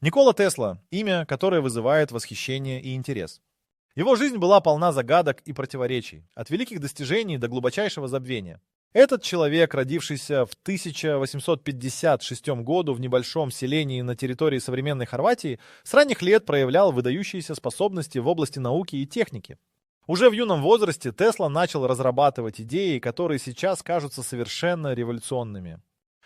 Никола Тесла – имя, которое вызывает восхищение и интерес. Его жизнь была полна загадок и противоречий, от великих достижений до глубочайшего забвения. Этот человек, родившийся в 1856 году в небольшом селении на территории современной Хорватии, с ранних лет проявлял выдающиеся способности в области науки и техники. Уже в юном возрасте Тесла начал разрабатывать идеи, которые сейчас кажутся совершенно революционными.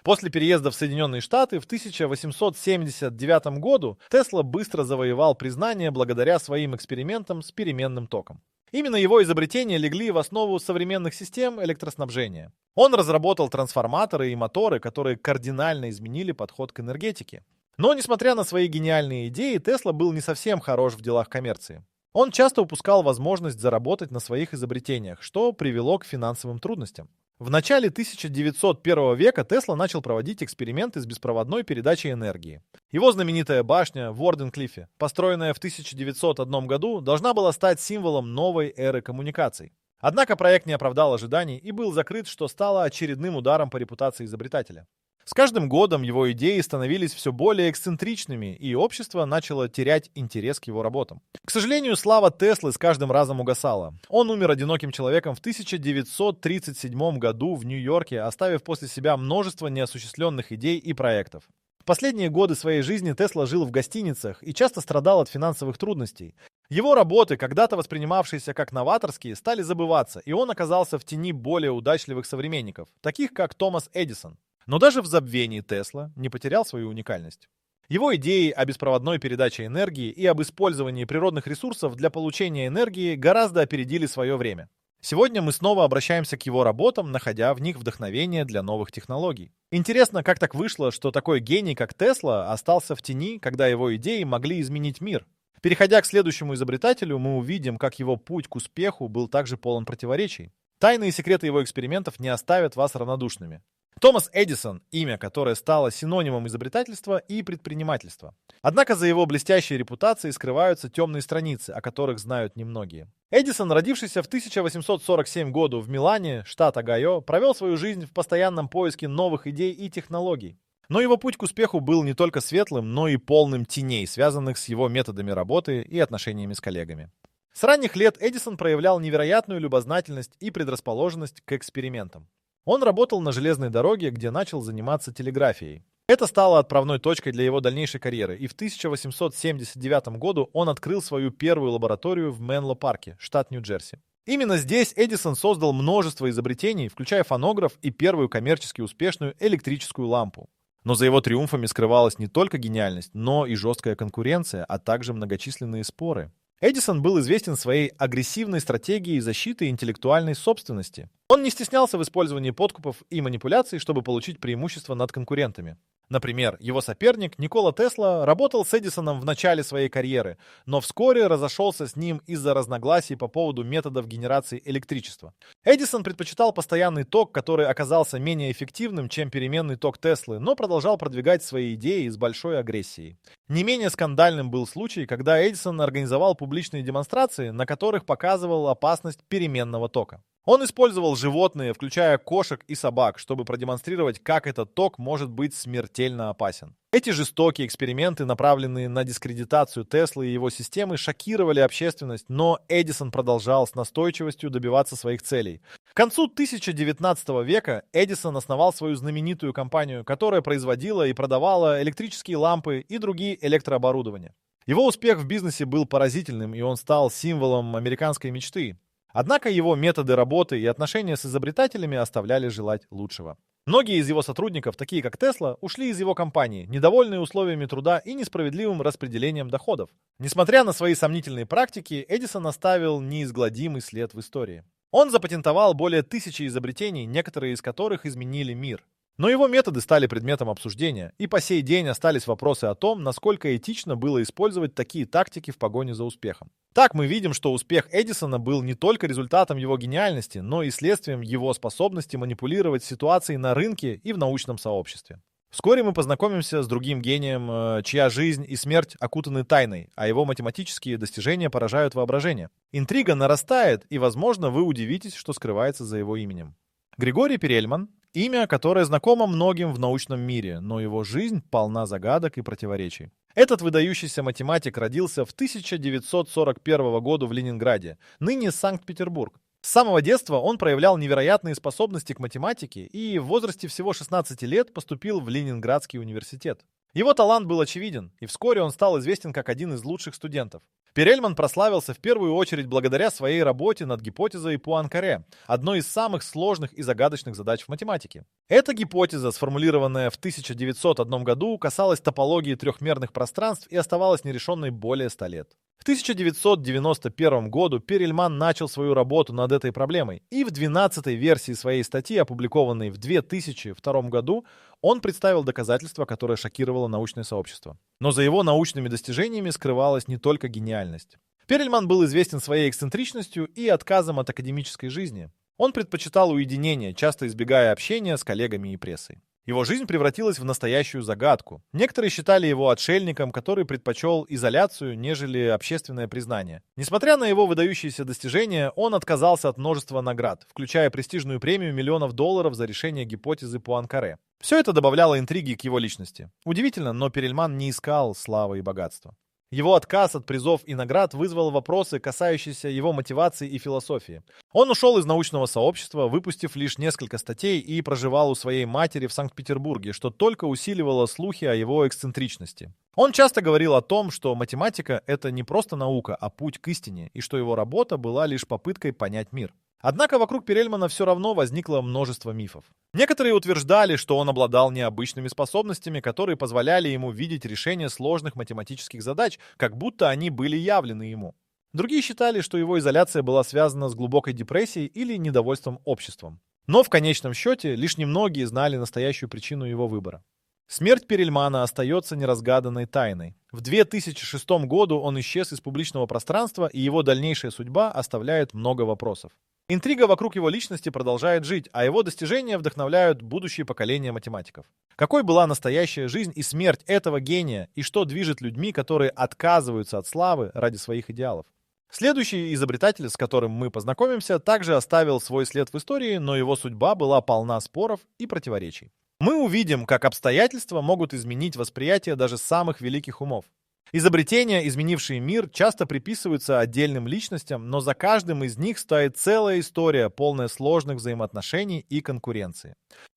После переезда в Соединенные Штаты в 1879 году Тесла быстро завоевал признание благодаря своим экспериментам с переменным током. Именно его изобретения легли в основу современных систем электроснабжения. Он разработал трансформаторы и моторы, которые кардинально изменили подход к энергетике. Но, несмотря на свои гениальные идеи, Тесла был не совсем хорош в делах коммерции. Он часто упускал возможность заработать на своих изобретениях, что привело к финансовым трудностям. В начале 1901 века Тесла начал проводить эксперименты с беспроводной передачей энергии. Его знаменитая башня в Уорденклиффе, построенная в 1901 году, должна была стать символом новой эры коммуникаций. Однако проект не оправдал ожиданий и был закрыт, что стало очередным ударом по репутации изобретателя. С каждым годом его идеи становились все более эксцентричными, и общество начало терять интерес к его работам. К сожалению, слава Теслы с каждым разом угасала. Он умер одиноким человеком в 1937 году в Нью-Йорке, оставив после себя множество неосуществленных идей и проектов. В последние годы своей жизни Тесла жил в гостиницах и часто страдал от финансовых трудностей. Его работы, когда-то воспринимавшиеся как новаторские, стали забываться, и он оказался в тени более удачливых современников, таких как Томас Эдисон. Но даже в забвении Тесла не потерял свою уникальность. Его идеи о беспроводной передаче энергии и об использовании природных ресурсов для получения энергии гораздо опередили свое время. Сегодня мы снова обращаемся к его работам, находя в них вдохновение для новых технологий. Интересно, как так вышло, что такой гений, как Тесла, остался в тени, когда его идеи могли изменить мир. Переходя к следующему изобретателю, мы увидим, как его путь к успеху был также полон противоречий. Тайны и секреты его экспериментов не оставят вас равнодушными. Томас Эдисон – имя, которое стало синонимом изобретательства и предпринимательства. Однако за его блестящей репутацией скрываются темные страницы, о которых знают немногие. Эдисон, родившийся в 1847 году в Милане, штат Огайо, провел свою жизнь в постоянном поиске новых идей и технологий. Но его путь к успеху был не только светлым, но и полным теней, связанных с его методами работы и отношениями с коллегами. С ранних лет Эдисон проявлял невероятную любознательность и предрасположенность к экспериментам. Он работал на железной дороге, где начал заниматься телеграфией. Это стало отправной точкой для его дальнейшей карьеры, и в 1879 году он открыл свою первую лабораторию в Менло-парке, штат Нью-Джерси. Именно здесь Эдисон создал множество изобретений, включая фонограф и первую коммерчески успешную электрическую лампу. Но за его триумфами скрывалась не только гениальность, но и жесткая конкуренция, а также многочисленные споры. Эдисон был известен своей агрессивной стратегией защиты интеллектуальной собственности. Он не стеснялся в использовании подкупов и манипуляций, чтобы получить преимущество над конкурентами. Например, его соперник Никола Тесла работал с Эдисоном в начале своей карьеры, но вскоре разошелся с ним из-за разногласий по поводу методов генерации электричества. Эдисон предпочитал постоянный ток, который оказался менее эффективным, чем переменный ток Теслы, но продолжал продвигать свои идеи с большой агрессией. Не менее скандальным был случай, когда Эдисон организовал публичные демонстрации, на которых показывал опасность переменного тока. Он использовал животные, включая кошек и собак, чтобы продемонстрировать, как этот ток может быть смертельно опасен. Эти жестокие эксперименты, направленные на дискредитацию Теслы и его системы, шокировали общественность, но Эдисон продолжал с настойчивостью добиваться своих целей. К концу 1919 века Эдисон основал свою знаменитую компанию, которая производила и продавала электрические лампы и другие электрооборудования. Его успех в бизнесе был поразительным, и он стал символом американской мечты. Однако его методы работы и отношения с изобретателями оставляли желать лучшего. Многие из его сотрудников, такие как Тесла, ушли из его компании, недовольные условиями труда и несправедливым распределением доходов. Несмотря на свои сомнительные практики, Эдисон оставил неизгладимый след в истории. Он запатентовал более 1000 изобретений, некоторые из которых изменили мир. Но его методы стали предметом обсуждения, и по сей день остались вопросы о том, насколько этично было использовать такие тактики в погоне за успехом. Так мы видим, что успех Эдисона был не только результатом его гениальности, но и следствием его способности манипулировать ситуацией на рынке и в научном сообществе. Вскоре мы познакомимся с другим гением, чья жизнь и смерть окутаны тайной, а его математические достижения поражают воображение. Интрига нарастает, и, возможно, вы удивитесь, что скрывается за его именем. Григорий Перельман – имя, которое знакомо многим в научном мире, но его жизнь полна загадок и противоречий. Этот выдающийся математик родился в 1941 году в Ленинграде, ныне Санкт-Петербург. С самого детства он проявлял невероятные способности к математике и в возрасте всего 16 лет поступил в Ленинградский университет. Его талант был очевиден, и вскоре он стал известен как один из лучших студентов. Перельман прославился в первую очередь благодаря своей работе над гипотезой Пуанкаре, одной из самых сложных и загадочных задач в математике. Эта гипотеза, сформулированная в 1901 году, касалась топологии трехмерных пространств и оставалась нерешенной более 100 лет. В 1991 году Перельман начал свою работу над этой проблемой, и в 12-й версии своей статьи, опубликованной в 2002 году, он представил доказательство, которое шокировало научное сообщество. Но за его научными достижениями скрывалась не только гениальность. Перельман был известен своей эксцентричностью и отказом от академической жизни. Он предпочитал уединение, часто избегая общения с коллегами и прессой. Его жизнь превратилась в настоящую загадку. Некоторые считали его отшельником, который предпочел изоляцию, нежели общественное признание. Несмотря на его выдающиеся достижения, он отказался от множества наград, включая престижную премию $1 миллионов за решение гипотезы Пуанкаре. Все это добавляло интриги к его личности. Удивительно, но Перельман не искал славы и богатства. Его отказ от призов и наград вызвал вопросы, касающиеся его мотивации и философии. Он ушел из научного сообщества, выпустив лишь несколько статей, и проживал у своей матери в Санкт-Петербурге, что только усиливало слухи о его эксцентричности. Он часто говорил о том, что математика — это не просто наука, а путь к истине, и что его работа была лишь попыткой понять мир. Однако вокруг Перельмана все равно возникло множество мифов. Некоторые утверждали, что он обладал необычными способностями, которые позволяли ему видеть решение сложных математических задач, как будто они были явлены ему. Другие считали, что его изоляция была связана с глубокой депрессией или недовольством обществом. Но в конечном счете лишь немногие знали настоящую причину его выбора. Смерть Перельмана остается неразгаданной тайной. В 2006 году он исчез из публичного пространства, и его дальнейшая судьба оставляет много вопросов. Интрига вокруг его личности продолжает жить, а его достижения вдохновляют будущие поколения математиков. Какой была настоящая жизнь и смерть этого гения, и что движет людьми, которые отказываются от славы ради своих идеалов? Следующий изобретатель, с которым мы познакомимся, также оставил свой след в истории, но его судьба была полна споров и противоречий. Мы увидим, как обстоятельства могут изменить восприятие даже самых великих умов. Изобретения, изменившие мир, часто приписываются отдельным личностям, но за каждым из них стоит целая история, полная сложных взаимоотношений и конкуренции.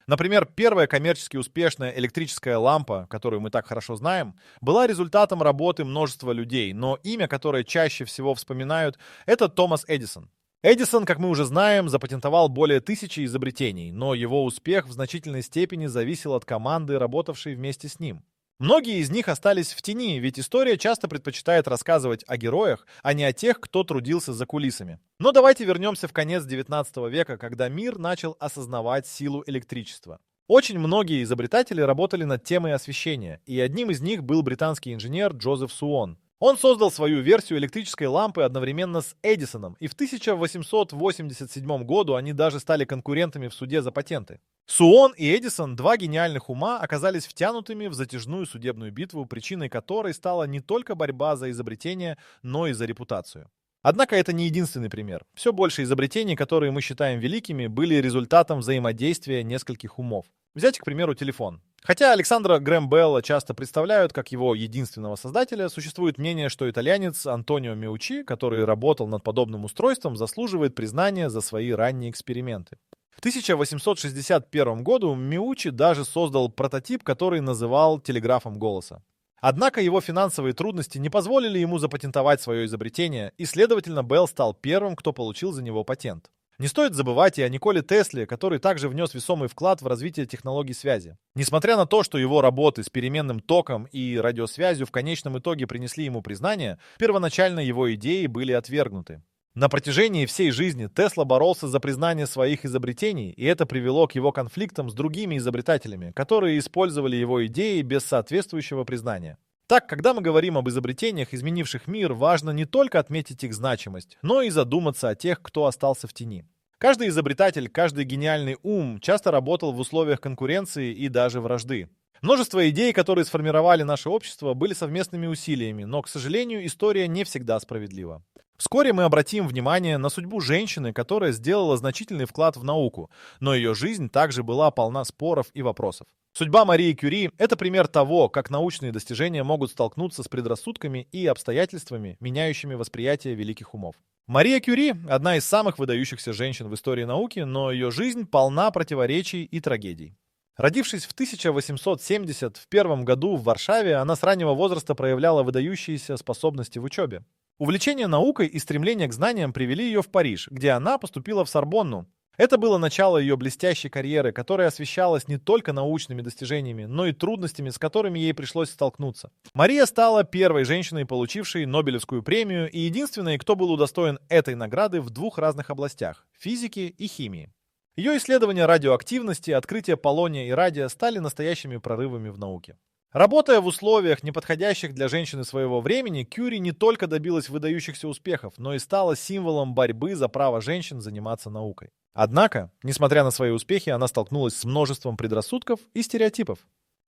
Например, первая коммерчески успешная электрическая лампа, которую мы так хорошо знаем, была результатом работы множества людей, но имя, которое чаще всего вспоминают, это Томас Эдисон. Эдисон, как мы уже знаем, запатентовал более 1000 изобретений, но его успех в значительной степени зависел от команды, работавшей вместе с ним. Многие из них остались в тени, ведь история часто предпочитает рассказывать о героях, а не о тех, кто трудился за кулисами. Но давайте вернемся в конец 19 века, когда мир начал осознавать силу электричества. Очень многие изобретатели работали над темой освещения, и одним из них был британский инженер Джозеф Суон. Он создал свою версию электрической лампы одновременно с Эдисоном, и в 1887 году они даже стали конкурентами в суде за патенты. Суон и Эдисон, два гениальных ума, оказались втянутыми в затяжную судебную битву, причиной которой стала не только борьба за изобретение, но и за репутацию. Однако это не единственный пример. Все больше изобретений, которые мы считаем великими, были результатом взаимодействия нескольких умов. Взять, к примеру, телефон. Хотя Александра Грэм Белла часто представляют как его единственного создателя, существует мнение, что итальянец Антонио Меучи, который работал над подобным устройством, заслуживает признания за свои ранние эксперименты. В 1861 году Меучи даже создал прототип, который называл телеграфом голоса. Однако его финансовые трудности не позволили ему запатентовать свое изобретение, и, следовательно, Белл стал первым, кто получил за него патент. Не стоит забывать и о Николе Тесле, который также внес весомый вклад в развитие технологий связи. Несмотря на то, что его работы с переменным током и радиосвязью в конечном итоге принесли ему признание, первоначально его идеи были отвергнуты. На протяжении всей жизни Тесла боролся за признание своих изобретений, и это привело к его конфликтам с другими изобретателями, которые использовали его идеи без соответствующего признания. Так, когда мы говорим об изобретениях, изменивших мир, важно не только отметить их значимость, но и задуматься о тех, кто остался в тени. Каждый изобретатель, каждый гениальный ум часто работал в условиях конкуренции и даже вражды. Множество идей, которые сформировали наше общество, были совместными усилиями, но, к сожалению, история не всегда справедлива. Вскоре мы обратим внимание на судьбу женщины, которая сделала значительный вклад в науку, но ее жизнь также была полна споров и вопросов. Судьба Марии Кюри– это пример того, как научные достижения могут столкнуться с предрассудками и обстоятельствами, меняющими восприятие великих умов. Мария Кюри– одна из самых выдающихся женщин в истории науки, но ее жизнь полна противоречий и трагедий. Родившись в 1871 году в Варшаве, она с раннего возраста проявляла выдающиеся способности в учебе. Увлечение наукой и стремление к знаниям привели ее в Париж, где она поступила в Сорбонну. Это было начало ее блестящей карьеры, которая освещалась не только научными достижениями, но и трудностями, с которыми ей пришлось столкнуться. Мария стала первой женщиной, получившей Нобелевскую премию, и единственной, кто был удостоен этой награды в двух разных областях – физике и химии. Ее исследования радиоактивности, открытия полония и радия стали настоящими прорывами в науке. Работая в условиях, неподходящих для женщины своего времени, Кюри не только добилась выдающихся успехов, но и стала символом борьбы за право женщин заниматься наукой. Однако, несмотря на свои успехи, она столкнулась с множеством предрассудков и стереотипов.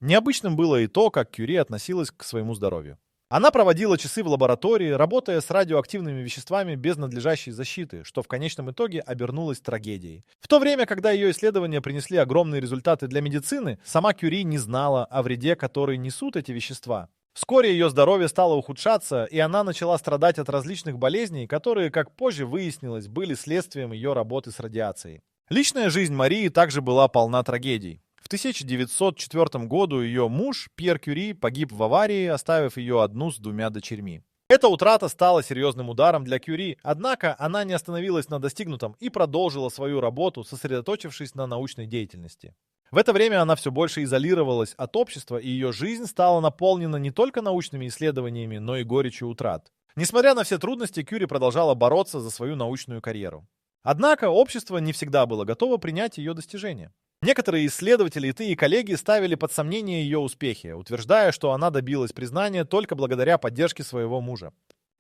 Необычным было и то, как Кюри относилась к своему здоровью. Она проводила часы в лаборатории, работая с радиоактивными веществами без надлежащей защиты, что в конечном итоге обернулось трагедией. В то время, когда ее исследования принесли огромные результаты для медицины, сама Кюри не знала о вреде, который несут эти вещества. Вскоре ее здоровье стало ухудшаться, и она начала страдать от различных болезней, которые, как позже выяснилось, были следствием ее работы с радиацией. Личная жизнь Марии также была полна трагедий. В 1904 году ее муж Пьер Кюри погиб в аварии, оставив ее одну с двумя дочерьми. Эта утрата стала серьезным ударом для Кюри, однако она не остановилась на достигнутом и продолжила свою работу, сосредоточившись на научной деятельности. В это время она все больше изолировалась от общества, и ее жизнь стала наполнена не только научными исследованиями, но и горечью утрат. Несмотря на все трудности, Кюри продолжала бороться за свою научную карьеру. Однако общество не всегда было готово принять ее достижения. Некоторые исследователи и коллеги ставили под сомнение ее успехи, утверждая, что она добилась признания только благодаря поддержке своего мужа.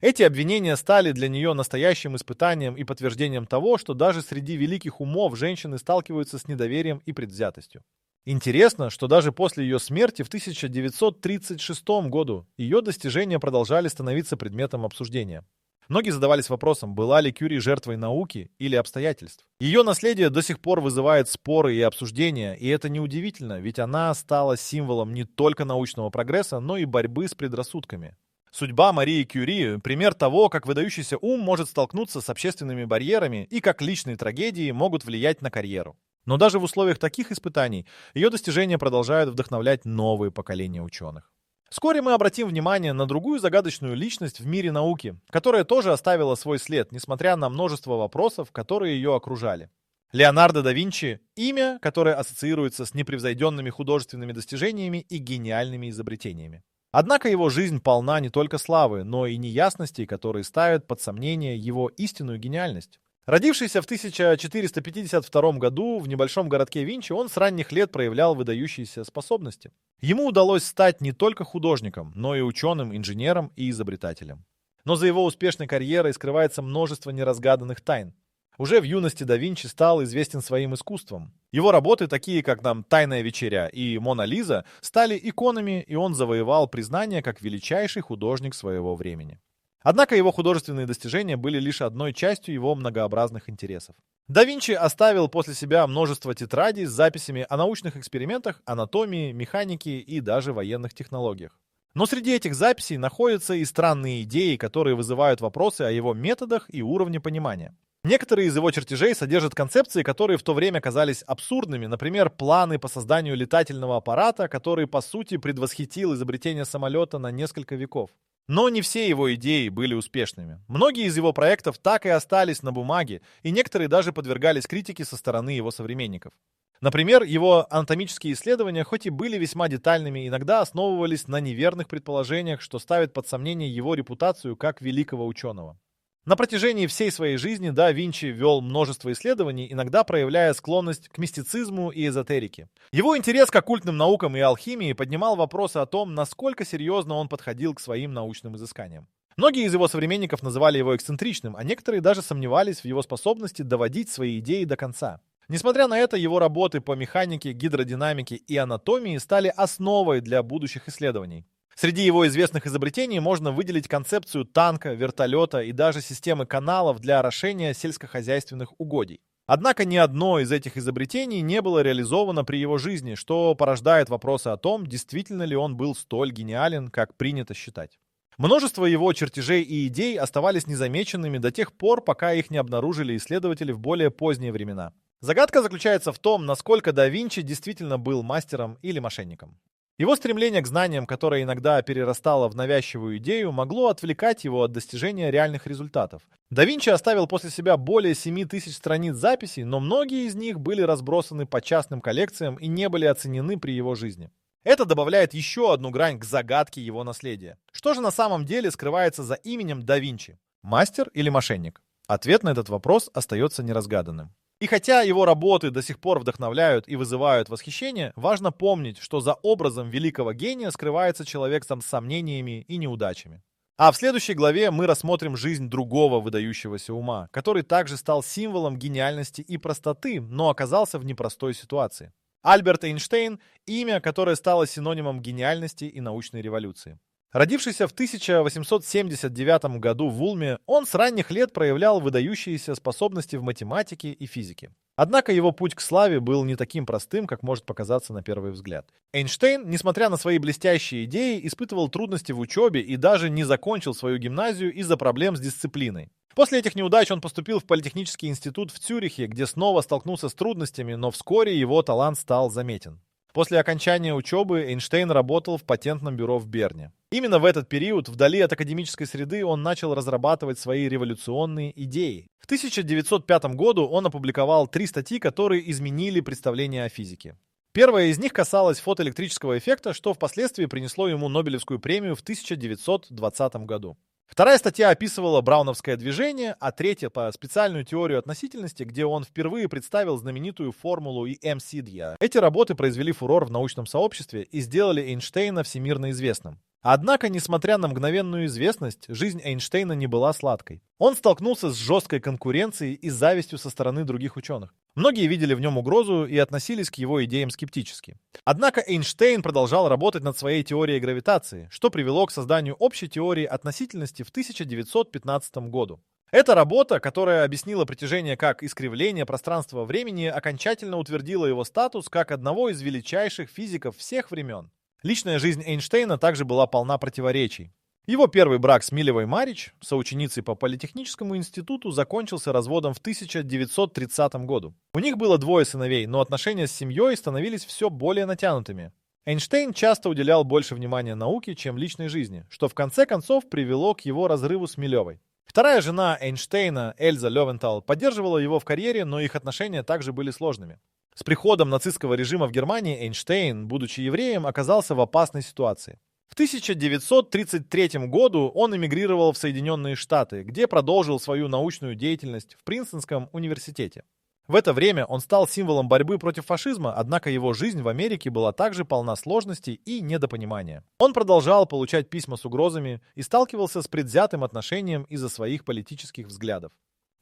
Эти обвинения стали для нее настоящим испытанием и подтверждением того, что даже среди великих умов женщины сталкиваются с недоверием и предвзятостью. Интересно, что даже после ее смерти в 1936 году ее достижения продолжали становиться предметом обсуждения. Многие задавались вопросом, была ли Кюри жертвой науки или обстоятельств. Ее наследие до сих пор вызывает споры и обсуждения, и это неудивительно, ведь она стала символом не только научного прогресса, но и борьбы с предрассудками. Судьба Марии Кюри – пример того, как выдающийся ум может столкнуться с общественными барьерами и как личные трагедии могут влиять на карьеру. Но даже в условиях таких испытаний ее достижения продолжают вдохновлять новые поколения ученых. Вскоре мы обратим внимание на другую загадочную личность в мире науки, которая тоже оставила свой след, несмотря на множество вопросов, которые ее окружали. Леонардо да Винчи – имя, которое ассоциируется с непревзойденными художественными достижениями и гениальными изобретениями. Однако его жизнь полна не только славы, но и неясностей, которые ставят под сомнение его истинную гениальность. Родившийся в 1452 году в небольшом городке Винчи, он с ранних лет проявлял выдающиеся способности. Ему удалось стать не только художником, но и ученым, инженером и изобретателем. Но за его успешной карьерой скрывается множество неразгаданных тайн. Уже в юности да Винчи стал известен своим искусством. Его работы, такие как «Тайная вечеря» и «Мона Лиза», стали иконами, и он завоевал признание как величайший художник своего времени. Однако его художественные достижения были лишь одной частью его многообразных интересов. Да Винчи оставил после себя множество тетрадей с записями о научных экспериментах, анатомии, механике и даже военных технологиях. Но среди этих записей находятся и странные идеи, которые вызывают вопросы о его методах и уровне понимания. Некоторые из его чертежей содержат концепции, которые в то время казались абсурдными, например, планы по созданию летательного аппарата, который по сути предвосхитил изобретение самолета на несколько веков. Но не все его идеи были успешными. Многие из его проектов так и остались на бумаге, и некоторые даже подвергались критике со стороны его современников. Например, его анатомические исследования, хоть и были весьма детальными, иногда основывались на неверных предположениях, что ставит под сомнение его репутацию как великого ученого. На протяжении всей своей жизни да Винчи вел множество исследований, иногда проявляя склонность к мистицизму и эзотерике. Его интерес к оккультным наукам и алхимии поднимал вопросы о том, насколько серьезно он подходил к своим научным изысканиям. Многие из его современников называли его эксцентричным, а некоторые даже сомневались в его способности доводить свои идеи до конца. Несмотря на это, его работы по механике, гидродинамике и анатомии стали основой для будущих исследований. Среди его известных изобретений можно выделить концепцию танка, вертолета и даже системы каналов для орошения сельскохозяйственных угодий. Однако ни одно из этих изобретений не было реализовано при его жизни, что порождает вопросы о том, действительно ли он был столь гениален, как принято считать. Множество его чертежей и идей оставались незамеченными до тех пор, пока их не обнаружили исследователи в более поздние времена. Загадка заключается в том, насколько да Винчи действительно был мастером или мошенником. Его стремление к знаниям, которое иногда перерастало в навязчивую идею, могло отвлекать его от достижения реальных результатов. Да Винчи оставил после себя более 7000 страниц записей, но многие из них были разбросаны по частным коллекциям и не были оценены при его жизни. Это добавляет еще одну грань к загадке его наследия. Что же на самом деле скрывается за именем да Винчи? Мастер или мошенник? Ответ на этот вопрос остается неразгаданным. И хотя его работы до сих пор вдохновляют и вызывают восхищение, важно помнить, что за образом великого гения скрывается человек с сомнениями и неудачами. А в следующей главе мы рассмотрим жизнь другого выдающегося ума, который также стал символом гениальности и простоты, но оказался в непростой ситуации. Альберт Эйнштейн – имя, которое стало синонимом гениальности и научной революции. Родившийся в 1879 году в Ульме, он с ранних лет проявлял выдающиеся способности в математике и физике. Однако его путь к славе был не таким простым, как может показаться на первый взгляд. Эйнштейн, несмотря на свои блестящие идеи, испытывал трудности в учебе и даже не закончил свою гимназию из-за проблем с дисциплиной. После этих неудач он поступил в Политехнический институт в Цюрихе, где снова столкнулся с трудностями, но вскоре его талант стал заметен. После окончания учебы Эйнштейн работал в патентном бюро в Берне. Именно в этот период, вдали от академической среды, он начал разрабатывать свои революционные идеи. В 1905 году он опубликовал 3 статьи, которые изменили представление о физике. Первая из них касалась фотоэлектрического эффекта, что впоследствии принесло ему Нобелевскую премию в 1920 году. Вторая статья описывала брауновское движение, а третья по специальную теорию относительности, где он впервые представил знаменитую формулу М-Сидья. Эти работы произвели фурор в научном сообществе и сделали Эйнштейна всемирно известным. Однако, несмотря на мгновенную известность, жизнь Эйнштейна не была сладкой. Он столкнулся с жесткой конкуренцией и завистью со стороны других ученых. Многие видели в нем угрозу и относились к его идеям скептически. Однако Эйнштейн продолжал работать над своей теорией гравитации, что привело к созданию общей теории относительности в 1915 году. Эта работа, которая объяснила притяжение как искривление пространства-времени, окончательно утвердила его статус как одного из величайших физиков всех времен. Личная жизнь Эйнштейна также была полна противоречий. Его первый брак с Милевой Марич, соученицей по Политехническому институту, закончился разводом в 1930 году. У них было 2 сыновей, но отношения с семьей становились все более натянутыми. Эйнштейн часто уделял больше внимания науке, чем личной жизни, что в конце концов привело к его разрыву с Милевой. Вторая жена Эйнштейна, Эльза Левентал, поддерживала его в карьере, но их отношения также были сложными. С приходом нацистского режима в Германии Эйнштейн, будучи евреем, оказался в опасной ситуации. В 1933 году он эмигрировал в Соединенные Штаты, где продолжил свою научную деятельность в Принстонском университете. В это время он стал символом борьбы против фашизма, однако его жизнь в Америке была также полна сложностей и недопонимания. Он продолжал получать письма с угрозами и сталкивался с предвзятым отношением из-за своих политических взглядов.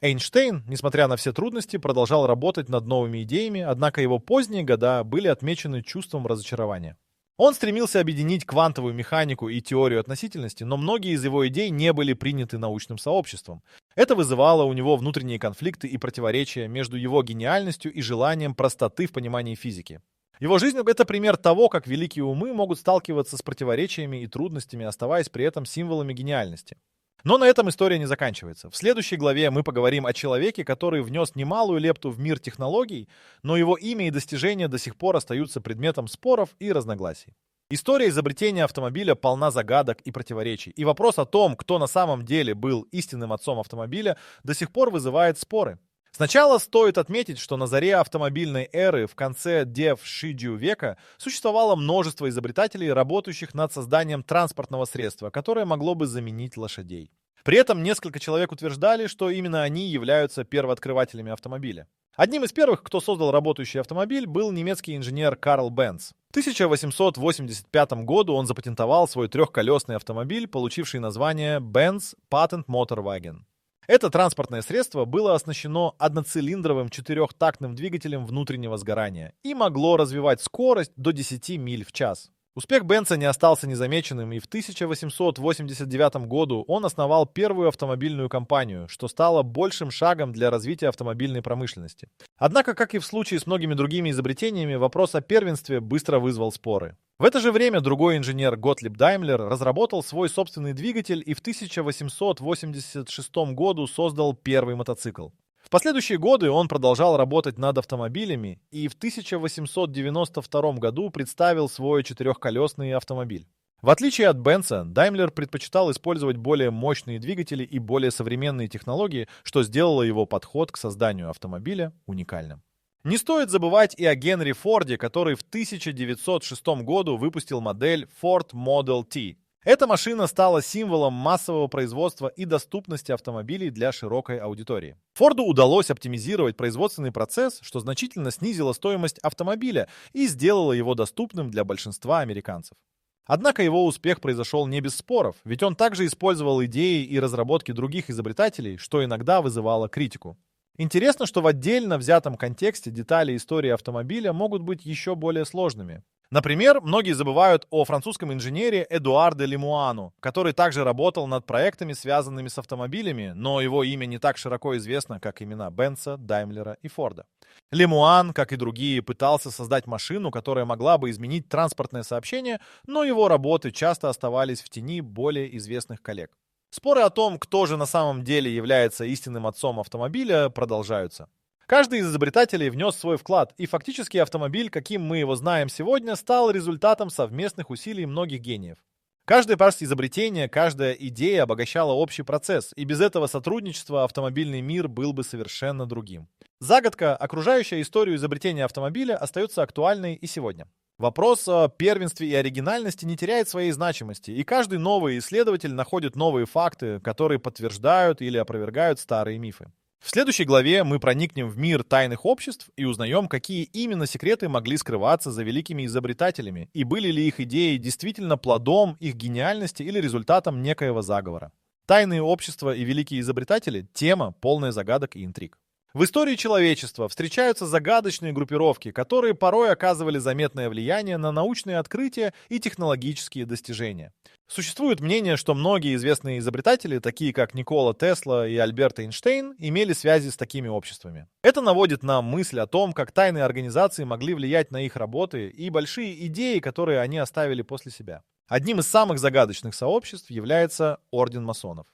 Эйнштейн, несмотря на все трудности, продолжал работать над новыми идеями, однако его поздние года были отмечены чувством разочарования. Он стремился объединить квантовую механику и теорию относительности, но многие из его идей не были приняты научным сообществом. Это вызывало у него внутренние конфликты и противоречия между его гениальностью и желанием простоты в понимании физики. Его жизнь — это пример того, как великие умы могут сталкиваться с противоречиями и трудностями, оставаясь при этом символами гениальности. Но на этом история не заканчивается. В следующей главе мы поговорим о человеке, который внес немалую лепту в мир технологий, но его имя и достижения до сих пор остаются предметом споров и разногласий. История изобретения автомобиля полна загадок и противоречий, и вопрос о том, кто на самом деле был истинным отцом автомобиля, до сих пор вызывает споры. Сначала стоит отметить, что на заре автомобильной эры в конце Дев-Шиджу века существовало множество изобретателей, работающих над созданием транспортного средства, которое могло бы заменить лошадей. При этом несколько человек утверждали, что именно они являются первооткрывателями автомобиля. Одним из первых, кто создал работающий автомобиль, был немецкий инженер Карл Бенц. В 1885 году он запатентовал свой трехколесный автомобиль, получивший название Benz Patent Motorwagen. Это транспортное средство было оснащено одноцилиндровым 4-тактным двигателем внутреннего сгорания и могло развивать скорость до 10 миль в час. Успех Бенца не остался незамеченным, и в 1889 году он основал первую автомобильную компанию, что стало большим шагом для развития автомобильной промышленности. Однако, как и в случае с многими другими изобретениями, вопрос о первенстве быстро вызвал споры. В это же время другой инженер Готлиб Даймлер разработал свой собственный двигатель и в 1886 году создал первый мотоцикл. В последующие годы он продолжал работать над автомобилями и в 1892 году представил свой четырехколесный автомобиль. В отличие от Бенца, Даймлер предпочитал использовать более мощные двигатели и более современные технологии, что сделало его подход к созданию автомобиля уникальным. Не стоит забывать и о Генри Форде, который в 1906 году выпустил модель Ford Model T. Эта машина стала символом массового производства и доступности автомобилей для широкой аудитории. Форду удалось оптимизировать производственный процесс, что значительно снизило стоимость автомобиля и сделало его доступным для большинства американцев. Однако его успех произошел не без споров, ведь он также использовал идеи и разработки других изобретателей, что иногда вызывало критику. Интересно, что в отдельно взятом контексте детали истории автомобиля могут быть еще более сложными. Например, многие забывают о французском инженере Эдуарде Лемуану, который также работал над проектами, связанными с автомобилями, но его имя не так широко известно, как имена Бенца, Даймлера и Форда. Лемуан, как и другие, пытался создать машину, которая могла бы изменить транспортное сообщение, но его работы часто оставались в тени более известных коллег. Споры о том, кто же на самом деле является истинным отцом автомобиля, продолжаются. Каждый из изобретателей внес свой вклад, и фактически автомобиль, каким мы его знаем сегодня, стал результатом совместных усилий многих гениев. Каждое изобретение, каждая идея обогащала общий процесс, и без этого сотрудничества автомобильный мир был бы совершенно другим. Загадка, окружающая историю изобретения автомобиля, остается актуальной и сегодня. Вопрос о первенстве и оригинальности не теряет своей значимости, и каждый новый исследователь находит новые факты, которые подтверждают или опровергают старые мифы. В следующей главе мы проникнем в мир тайных обществ и узнаем, какие именно секреты могли скрываться за великими изобретателями, и были ли их идеи действительно плодом их гениальности или результатом некоего заговора. Тайные общества и великие изобретатели – тема, полная загадок и интриг. В истории человечества встречаются загадочные группировки, которые порой оказывали заметное влияние на научные открытия и технологические достижения. Существует мнение, что многие известные изобретатели, такие как Никола Тесла и Альберт Эйнштейн, имели связи с такими обществами. Это наводит на мысль о том, как тайные организации могли влиять на их работы и большие идеи, которые они оставили после себя. Одним из самых загадочных сообществ является Орден масонов.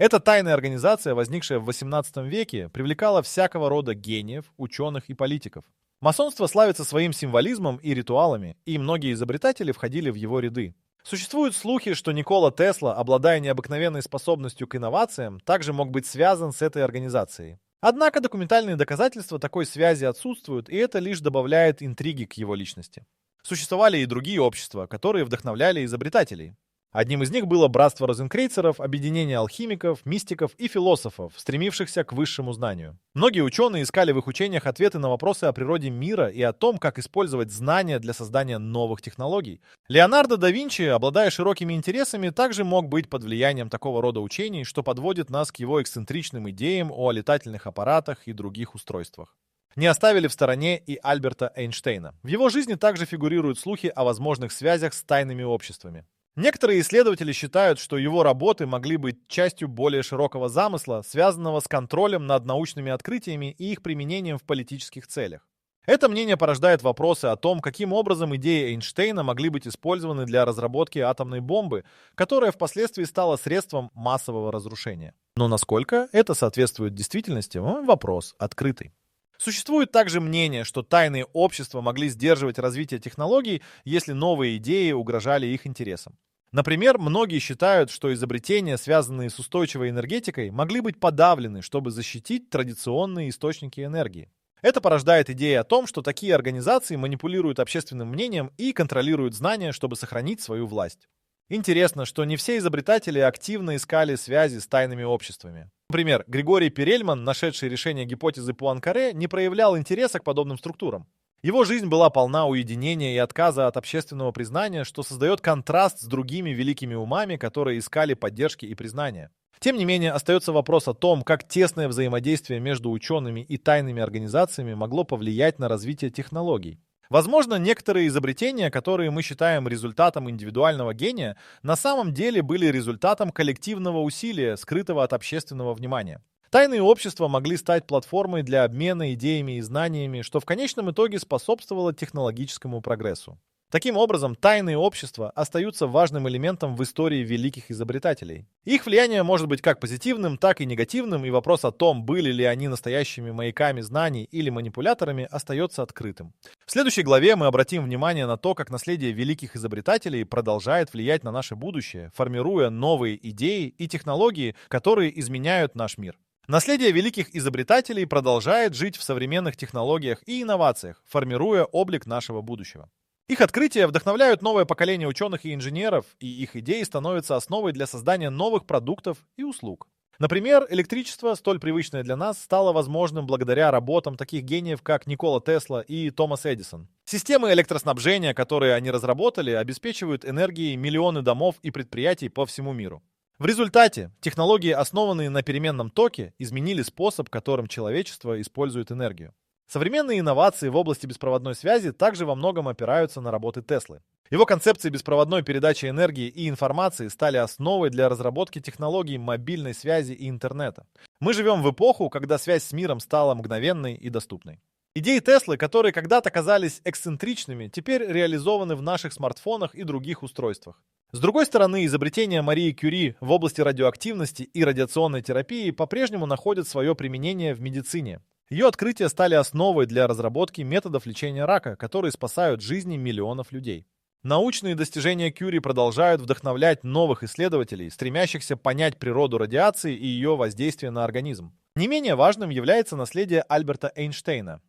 Эта тайная организация, возникшая в XVIII веке, привлекала всякого рода гениев, ученых и политиков. Масонство славится своим символизмом и ритуалами, и многие изобретатели входили в его ряды. Существуют слухи, что Никола Тесла, обладая необыкновенной способностью к инновациям, также мог быть связан с этой организацией. Однако документальные доказательства такой связи отсутствуют, и это лишь добавляет интриги к его личности. Существовали и другие общества, которые вдохновляли изобретателей. Одним из них было братство розенкрейцеров, объединение алхимиков, мистиков и философов, стремившихся к высшему знанию. Многие ученые искали в их учениях ответы на вопросы о природе мира и о том, как использовать знания для создания новых технологий. Леонардо да Винчи, обладая широкими интересами, также мог быть под влиянием такого рода учений, что подводит нас к его эксцентричным идеям о летательных аппаратах и других устройствах. Не оставили в стороне и Альберта Эйнштейна. В его жизни также фигурируют слухи о возможных связях с тайными обществами. Некоторые исследователи считают, что его работы могли быть частью более широкого замысла, связанного с контролем над научными открытиями и их применением в политических целях. Это мнение порождает вопросы о том, каким образом идеи Эйнштейна могли быть использованы для разработки атомной бомбы, которая впоследствии стала средством массового разрушения. Но насколько это соответствует действительности, вопрос открытый. Существует также мнение, что тайные общества могли сдерживать развитие технологий, если новые идеи угрожали их интересам. Например, многие считают, что изобретения, связанные с устойчивой энергетикой, могли быть подавлены, чтобы защитить традиционные источники энергии. Это порождает идеи о том, что такие организации манипулируют общественным мнением и контролируют знания, чтобы сохранить свою власть. Интересно, что не все изобретатели активно искали связи с тайными обществами. Например, Григорий Перельман, нашедший решение гипотезы Пуанкаре, не проявлял интереса к подобным структурам. Его жизнь была полна уединения и отказа от общественного признания, что создает контраст с другими великими умами, которые искали поддержки и признания. Тем не менее, остается вопрос о том, как тесное взаимодействие между учеными и тайными организациями могло повлиять на развитие технологий. Возможно, некоторые изобретения, которые мы считаем результатом индивидуального гения, на самом деле были результатом коллективного усилия, скрытого от общественного внимания. Тайные общества могли стать платформой для обмена идеями и знаниями, что в конечном итоге способствовало технологическому прогрессу. Таким образом, тайные общества остаются важным элементом в истории великих изобретателей. Их влияние может быть как позитивным, так и негативным, и вопрос о том, были ли они настоящими маяками знаний или манипуляторами, остается открытым. В следующей главе мы обратим внимание на то, как наследие великих изобретателей продолжает влиять на наше будущее, формируя новые идеи и технологии, которые изменяют наш мир. Наследие великих изобретателей продолжает жить в современных технологиях и инновациях, формируя облик нашего будущего. Их открытия вдохновляют новое поколение ученых и инженеров, и их идеи становятся основой для создания новых продуктов и услуг. Например, электричество, столь привычное для нас, стало возможным благодаря работам таких гениев, как Никола Тесла и Томас Эдисон. Системы электроснабжения, которые они разработали, обеспечивают энергией миллионы домов и предприятий по всему миру. В результате технологии, основанные на переменном токе, изменили способ, которым человечество использует энергию. Современные инновации в области беспроводной связи также во многом опираются на работы Теслы. Его концепции беспроводной передачи энергии и информации стали основой для разработки технологий мобильной связи и интернета. Мы живем в эпоху, когда связь с миром стала мгновенной и доступной. Идеи Теслы, которые когда-то казались эксцентричными, теперь реализованы в наших смартфонах и других устройствах. С другой стороны, изобретения Марии Кюри в области радиоактивности и радиационной терапии по-прежнему находят свое применение в медицине. Ее открытия стали основой для разработки методов лечения рака, которые спасают жизни миллионов людей. Научные достижения Кюри продолжают вдохновлять новых исследователей, стремящихся понять природу радиации и ее воздействие на организм. Не менее важным является наследие Альберта Эйнштейна.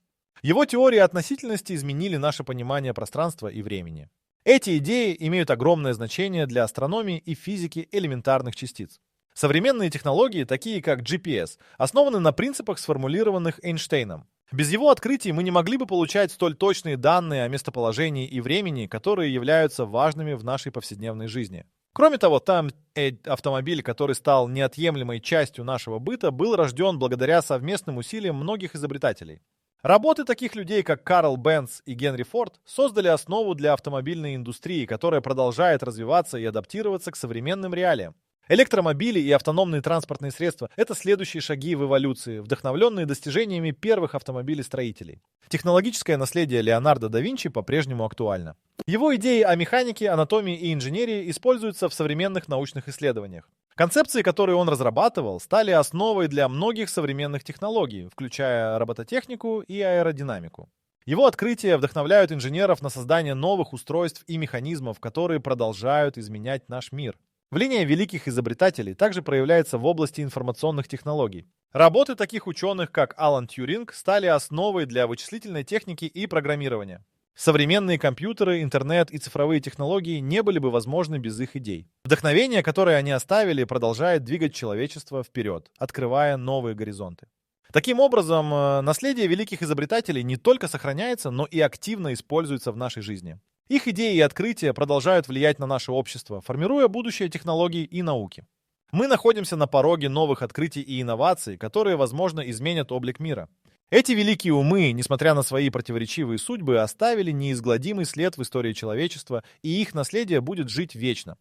Его теории относительности изменили наше понимание пространства и времени. Эти идеи имеют огромное значение для астрономии и физики элементарных частиц. Современные технологии, такие как GPS, основаны на принципах, сформулированных Эйнштейном. Без его открытий мы не могли бы получать столь точные данные о местоположении и времени, которые являются важными в нашей повседневной жизни. Кроме того, автомобиль, который стал неотъемлемой частью нашего быта, был рожден благодаря совместным усилиям многих изобретателей. Работы таких людей, как Карл Бенц и Генри Форд, создали основу для автомобильной индустрии, которая продолжает развиваться и адаптироваться к современным реалиям. Электромобили и автономные транспортные средства – это следующие шаги в эволюции, вдохновленные достижениями первых автомобилестроителей. Технологическое наследие Леонардо да Винчи по-прежнему актуально. Его идеи о механике, анатомии и инженерии используются в современных научных исследованиях. Концепции, которые он разрабатывал, стали основой для многих современных технологий, включая робототехнику и аэродинамику. Его открытия вдохновляют инженеров на создание новых устройств и механизмов, которые продолжают изменять наш мир. Влияние великих изобретателей также проявляется в области информационных технологий. Работы таких ученых, как Алан Тьюринг, стали основой для вычислительной техники и программирования. Современные компьютеры, интернет и цифровые технологии не были бы возможны без их идей. Вдохновение, которое они оставили, продолжает двигать человечество вперед, открывая новые горизонты. Таким образом, наследие великих изобретателей не только сохраняется, но и активно используется в нашей жизни. Их идеи и открытия продолжают влиять на наше общество, формируя будущее технологий и науки. Мы находимся на пороге новых открытий и инноваций, которые, возможно, изменят облик мира. Эти великие умы, несмотря на свои противоречивые судьбы, оставили неизгладимый след в истории человечества, и их наследие будет жить вечно.